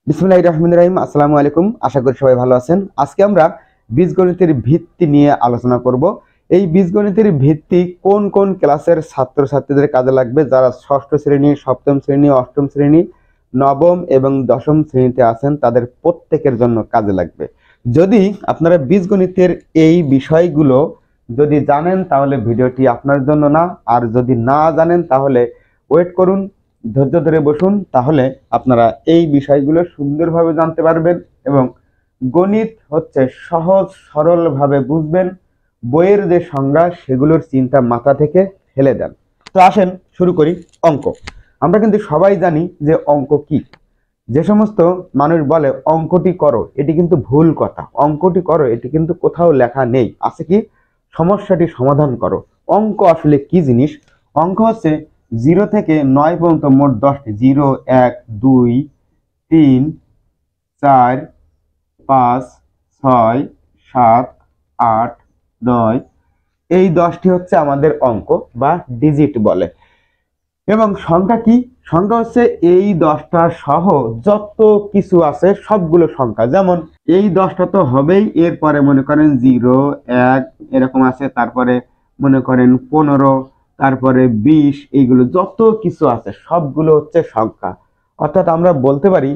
বিসমিল্লাহির রহমানির রহিম। আসসালামু আলাইকুম, আশা করি সবাই ভালো আছেন। আজকে আমরা বীজগণিতের ভিত্তি নিয়ে আলোচনা করব। এই বীজগণিতের ভিত্তি কোন কোন ক্লাসের ছাত্রছাত্রীদের কাজে লাগবে, যারা ষষ্ঠ শ্রেণী, সপ্তম শ্রেণী, অষ্টম শ্রেণী, নবম এবং দশম শ্রেণীতে আছেন, তাদের প্রত্যেকের জন্য কাজে লাগবে। যদি আপনারা বীজগণিতের এই বিষয়গুলো যদি জানেন তাহলে ভিডিওটি আপনার জন্য না, আর যদি না জানেন তাহলে ওয়েট করুন, ধৈর্য ধরে বসুন, তাহলে আপনারা এই বিষয়গুলো সুন্দরভাবে জানতে পারবেন এবং গণিত হচ্ছে সহজ সরলভাবে বুঝবেন। বইয়ের যে সংজ্ঞা সেগুলোর চিন্তা মাথা থেকে ফেলে দেন। তো আসেন শুরু করি। অঙ্ক। আমরা কিন্তু সবাই জানি যে অঙ্ক কি। যে সমস্ত মানুষ বলে অঙ্কটি করো, এটি কিন্তু ভুল কথা। অঙ্কটি করো এটি কিন্তু কোথাও লেখা নেই। আছে কি, সমস্যাটি সমাধান করো। অঙ্ক আসলে কি জিনিস? অঙ্ক হচ্ছে 0 থেকে 9 পর্যন্ত মোট 10টি। 0, 1, 2, 3, 4, 5, 6, 7, 8, 9, এই 10টি হচ্ছে আমাদের অঙ্ক বা ডিজিট বলে। এবং সংখ্যা কি? সংখ্যা হচ্ছে এই 10টা সহ যত কিছু আছে সবগুলো সংখ্যা। যেমন এই 10টা তো হবেই, এরপরে মনে করেন 0, 1 এরকম আছে, তারপরে মনে করেন 15, তারপরে 20, এইগুলো যত কিছু আছে সবগুলো হচ্ছে সংখ্যা। অর্থাৎ আমরা বলতে পারি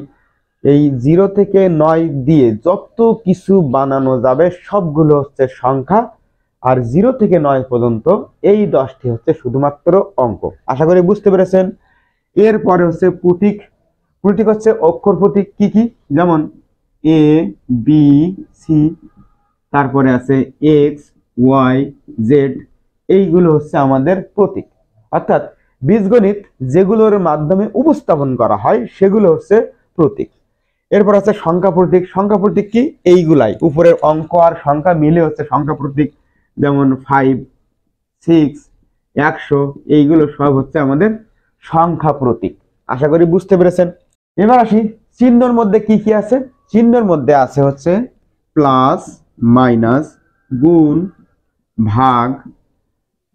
এই 0 থেকে 9 দিয়ে যত কিছু বানানো যাবে সবগুলো হচ্ছে সংখ্যা। আর 0 থেকে 9 পর্যন্ত এই 10টি হচ্ছে শুধুমাত্র অঙ্ক। আশা করি বুঝতে পেরেছেন। এরপরে হচ্ছে প্রতীক। প্রতীক হচ্ছে অক্ষর প্রতীক। কি কি? যেমন এ, বি, সি, তারপরে আছে এক্স, ওয়াই, জেড, এইগুলো হচ্ছে আমাদের প্রতীক। অর্থাৎ বীজগণিত যেগুলোর মাধ্যমে উপস্থাপন করা হয় সেগুলো হচ্ছে প্রতীক। এরপর আছে সংখ্যা প্রতীক। সংখ্যা প্রতীক কি? এইগুলাই, উপরের অঙ্ক আর সংখ্যা মিলে হচ্ছে সংখ্যা প্রতীক। যেমন 5, 6, 100, এইগুলো সব হচ্ছে আমাদের সংখ্যা প্রতীক। আশা করি বুঝতে পেরেছেন। এবার আসি চিহ্নর মধ্যে কি কি আছে। চিহ্নের মধ্যে আছে হচ্ছে প্লাস, মাইনাস, গুণ, ভাগ,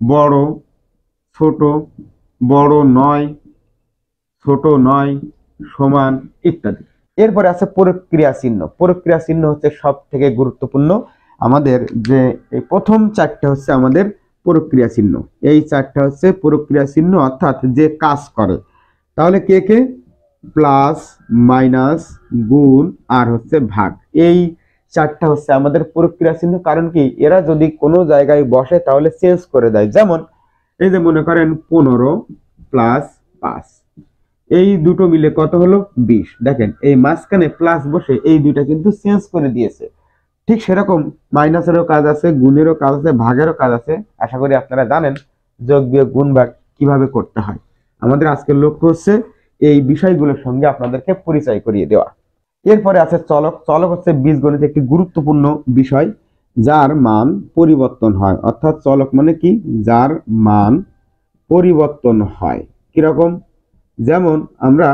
বড়, ছোট, বড় নয়, ছোট নয়, সমান, ইত্যাদি। এরপরে আছে প্রক্রিয়া চিহ্ন। প্রক্রিয়া চিহ্ন হচ্ছে সব থেকে গুরুত্বপূর্ণ। আমাদের যে এই প্রথম 4টা হচ্ছে আমাদের প্রক্রিয়া চিহ্ন। এই 4টা হচ্ছে প্রক্রিয়া চিহ্ন, অর্থাৎ যে কাজ করে। তাহলে কে কে? প্লাস, মাইনাস, গুণ আর হচ্ছে ভাগ, এই 4টা হচ্ছে আমাদের প্রক্রিয়া চিহ্ন। কারণ কি, এরা যদি কোনো জায়গায় বসে তাহলে চেঞ্জ করে দেয়। যেমন এই যে মনে করেন 15 প্লাস 5, এই দুটো মিলে কত হলো? 20। দেখেন এই মাঝখানে প্লাস বসে এই দুইটা কিন্তু চেঞ্জ করে দিয়েছে। ঠিক সেরকম মাইনাসেরও কাজ আছে, গুণেরও কাজ আছে, ভাগেরও কাজ আছে। আশা করি আপনারা জানেন যোগ, বিয়োগ, গুণ, ভাগ কিভাবে করতে হয়। আমাদের আজকের লক্ষ্য হচ্ছে এই বিষয়গুলোর সঙ্গে আপনাদেরকে পরিচয় করিয়ে দেওয়া। এরপরে আছে চলক। চলক হচ্ছে বীজগণিত একটি গুরুত্বপূর্ণ বিষয়, যার মান পরিবর্তন হয়। অর্থাৎ চলক মানে কি? যার মান পরিবর্তন হয়। কিরকম? যেমন আমরা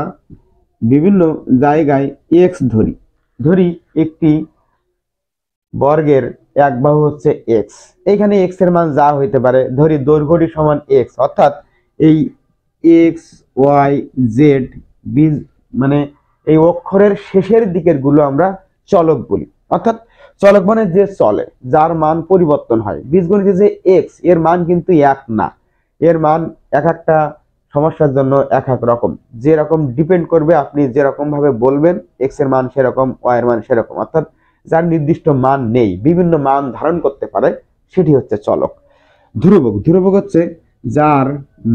বিভিন্ন জায়গায় এক্স ধরি। ধরি একটি বর্গের এক বাহু হচ্ছে এক্স। এইখানে এক্স এর মান যা হইতে পারে, ধরি দৈর্ঘ্যটি সমান এক্স। অর্থাৎ এই এক্স, ওয়াই, জেড বীজ মানে এই অক্ষরের শেষের দিকের গুলো আমরা চলক বলি। অর্থাৎ চলক মানে যে চলে, যার মান পরিবর্তন হয়। বীজগণিতে যে এক্স, এর মান কিন্তু এক না। এর মান এক একটা সমস্যার জন্য এক এক রকম। যেরকম ডিপেন্ড করবে আপনি যেরকম ভাবে বলবেন, এক্স এর মান সেরকম, ওয়াই এর মান সেরকম। অর্থাৎ যার নির্দিষ্ট মান নেই, বিভিন্ন মান ধারণ করতে পারে, সেটি হচ্ছে চলক। ধ্রুবক। ধ্রুবক হচ্ছে যার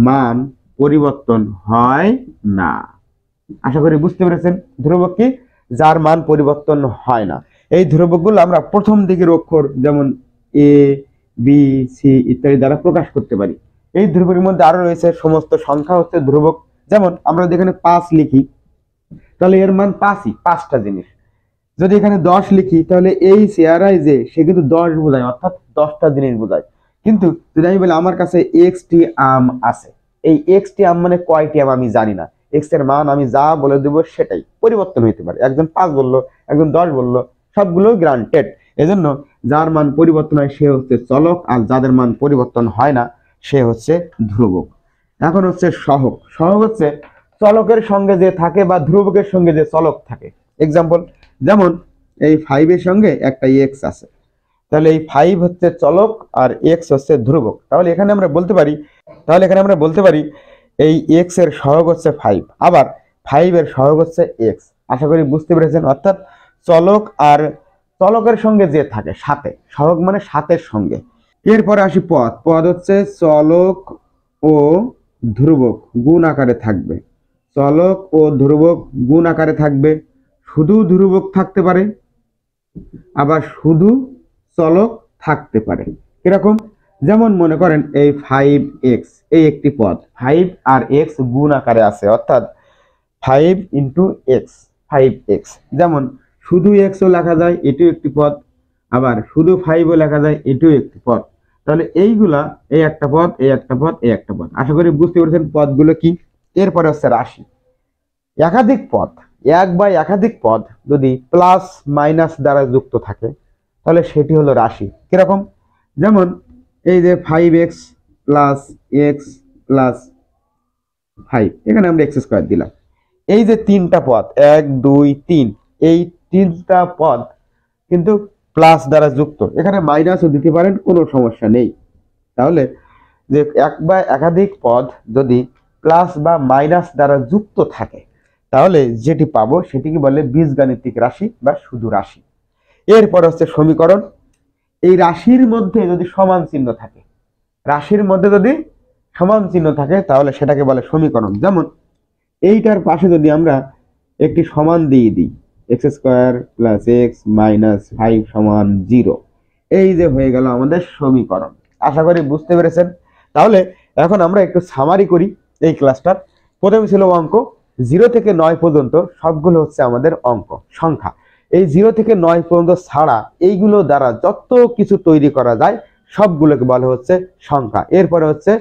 মান পরিবর্তন হয় না। আশা করি বুঝতে পেরেছেন। ধ্রুবক কি? যার মান পরিবর্তন হয় না। এই ধ্রুবকগুলো আমরা প্রথম দিকের অক্ষর যেমন এ, বি, সি ইত্যাদি দ্বারা প্রকাশ করতে পারি। এই ধ্রুবকের মধ্যে আরো রয়েছে সমস্ত সংখ্যা হচ্ছে ধ্রুবক। যেমন আমরা যেখানে 5 লিখি তাহলে এর মান 5ই, 5টা জিনিস। যদি এখানে 10 লিখি তাহলে এই চেহারায় যে সে কিন্তু 10 বোঝায়, অর্থাৎ 10টা জিনিস বোঝায়। কিন্তু যদি আমি বলি আমার কাছে এক্সটি আম আছে, এই এক্সটি আম মানে কয়টি আম আমি জানি না। এক্স এর মান আমি যা বলে দেবো সেটাই পরিবর্তন হইতে পারে। একজন 5 বললো, একজন 10 বললো, সবগুলো গ্রান্টেড। এজন্য যার মান পরিবর্তন হয় সে হচ্ছে চলক, আর যাদের মান পরিবর্তন হয় না সে হচ্ছে ধ্রুবক। এখন হচ্ছে সহগ। সহগ হচ্ছে চলকের সঙ্গে যে থাকে বা ধ্রুবকের সঙ্গে যে চলক থাকে। এক্সাম্পল, যেমন এই 5 এর সঙ্গে একটা এক্স আছে, তাহলে এই 5 হচ্ছে চলক আর এক্স হচ্ছে ধ্রুবক। তাহলে এখানে আমরা বলতে পারি এই এক্স এর সহগ হচ্ছে 5, আবার 5 এর সহগ হচ্ছে এক্স। আশা করি বুঝতে পেরেছেন। অর্থাৎ চলক আর চলকের সঙ্গে যে থাকে সাথে, সহগ মানে সাথের সঙ্গে। এরপরে আসি পদ। পদ হচ্ছে চলক ও ধ্রুবক গুণ আকারে থাকবে। চলক ও ধ্রুবক গুণ আকারে থাকবে। শুধু ধ্রুবক থাকতে পারে, আবার শুধু চলক থাকতে পারে। এরকম, যেমন মনে করেন এই 5x, এই একটি পদ 5 আর x গুণ আকারে আছে, অর্থাৎ 5 ইন্টু এক্স, 5x। যেমন শুধু x ও লেখা যায়, এটিও একটি পদ, আবার শুধু 5 ও লেখা যায়, এটিও একটি পদ। তাহলে এইগুলা, এই একটা পদ, এই একটা পদ, এই একটা পদ। আশা করি বুঝতে পেরেছেন পদগুলো কি। এরপরে হচ্ছে রাশি। একাধিক পদ, এক বা একাধিক পদ যদি প্লাস মাইনাস দ্বারা যুক্ত থাকে তাহলে সেটি হলো রাশি। কিরকম, যেমন এই যে 5x প্লাস এক্স প্লাস 5, এখানে আমরা এক্স স্কোয়ার দিলাম। এই যে তিনটা পদ 1 2 3, এই তিনটা পদ কিন্তু প্লাস দ্বারা যুক্ত, এখানে মাইনাসও দিতে পারেন, কোনো সমস্যা নেই। তাহলে যে এক বা একাধিক পদ যদি প্লাস বা মাইনাস দ্বারা যুক্ত থাকে তাহলে যেটি পাবো সেটিকে বলে বীজগাণিতিক রাশি বা শুধু রাশি। এরপর হচ্ছে সমীকরণ। এই রাশির মধ্যে যদি সমান চিহ্ন থাকে, রাশির মধ্যে যদি সমান চিহ্ন থাকে তাহলে সেটাকে বলে সমীকরণ। যেমন এইটার পাশে যদি আমরা একটি সমান দিয়ে দিই, x square plus x minus 5 সমান 0, এই যে হয়ে গেল আমাদের সমীকরণ। আশা করি বুঝতে পেরেছেন। তাহলে এখন আমরা একটু সামারি করি এই ক্লাসটার। প্রথমে ছিল অঙ্ক, 0 থেকে 9 পর্যন্ত সবগুলো হচ্ছে আমাদের অঙ্ক সংখ্যা। এই 0 থেকে 9 পর্যন্ত ছাড়া এইগুলো দ্বারা যত কিছু তৈরি করা যায় সবগুলোকে বলা হচ্ছে সংখ্যা। এরপরে হচ্ছে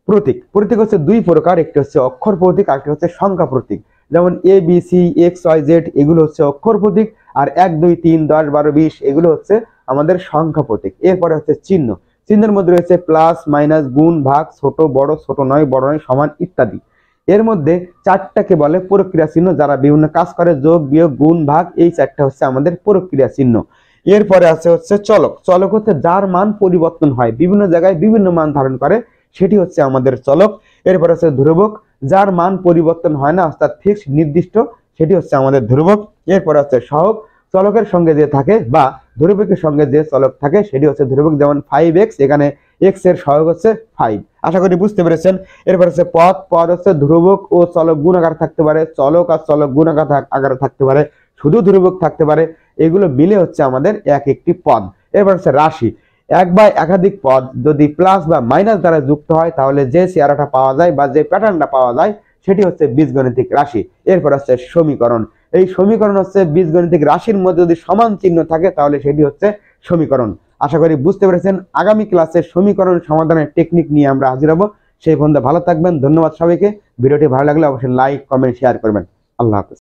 প্রতীক। প্রতীক হচ্ছে দুই প্রকার, একটি হচ্ছে অক্ষর প্রতীক, আরেকটি হচ্ছে সংখ্যা প্রতীক। যেমন A B C X Y Z এগুলো হচ্ছে অক্ষর প্রতীক, আর 1 2 3 10 12 20 এগুলো হচ্ছে আমাদের সংখ্যা প্রতীক। এরপরে হচ্ছে চিহ্ন। চিহ্নের মধ্যে রয়েছে প্লাস মাইনাস, গুণ ভাগ, ছোট বড়, ছোট নয় বড় নয়, সমান ইত্যাদি। এর মধ্যে চারটাকে বলে প্রক্রিয়া চিহ্ন, যারা বিভিন্ন কাজ করে, যোগ বিয়োগ গুণ ভাগ, এই চারটা হচ্ছে আমাদের প্রক্রিয়া চিহ্ন। এরপরে আছে হচ্ছে চলক। চলক হচ্ছে যার মান পরিবর্তন হয়, বিভিন্ন জায়গায় বিভিন্ন মান ধারণ করে, সেটি হচ্ছে আমাদের চলক। এরপর আছে ধ্রুবক, যার মান পরিবর্তন হয় না, অর্থাৎ ফিক্সড নির্দিষ্ট, সেটি হচ্ছে আমাদের ধ্রুবক। এরপর আছে সহগ, চলকের সঙ্গে যে থাকে বা ধ্রুবকের সঙ্গে যে চলক থাকে সেটি হচ্ছে ধ্রুবক। যেমন 5x, এখানে x এর সহগ হচ্ছে 5। আশা করি বুঝতে পেরেছেন। এরপর হচ্ছে পদ। পদ হচ্ছে ধ্রুবক ও চলক গুণ আকারে থাকতে পারে, চলক আর চলক গুণ আকারে থাকতে পারে, শুধু ধ্রুবক থাকতে পারে। এগুলো মিলে হচ্ছে আমাদের এক একটি পদ। এরপর হচ্ছে রাশি। এক বা একাধিক পদ যদি প্লাস বা মাইনাস দ্বারা যুক্ত হয় তাহলে যে চেহারাটা পাওয়া যায় বা যে প্যাটার্নটা পাওয়া যায় সেটি হচ্ছে বীজগণিতিক রাশি। এরপর হচ্ছে সমীকরণ। এই সমীকরণ হচ্ছে বীজগণিতিক রাশির মধ্যে যদি সমান চিহ্ন থাকে তাহলে সেটি হচ্ছে সমীকরণ। আশা করি বুঝতে পেরেছেন। আগামী ক্লাসে সমীকরণ সমাধানের টেকনিক নিয়ে আমরা হাজির হব। সেই পর্যন্ত ভালো থাকবেন। ধন্যবাদ সবাইকে। ভিডিওটি ভালো লাগলে অবশ্যই লাইক কমেন্ট শেয়ার করবেন। আল্লাহ হাফেজ।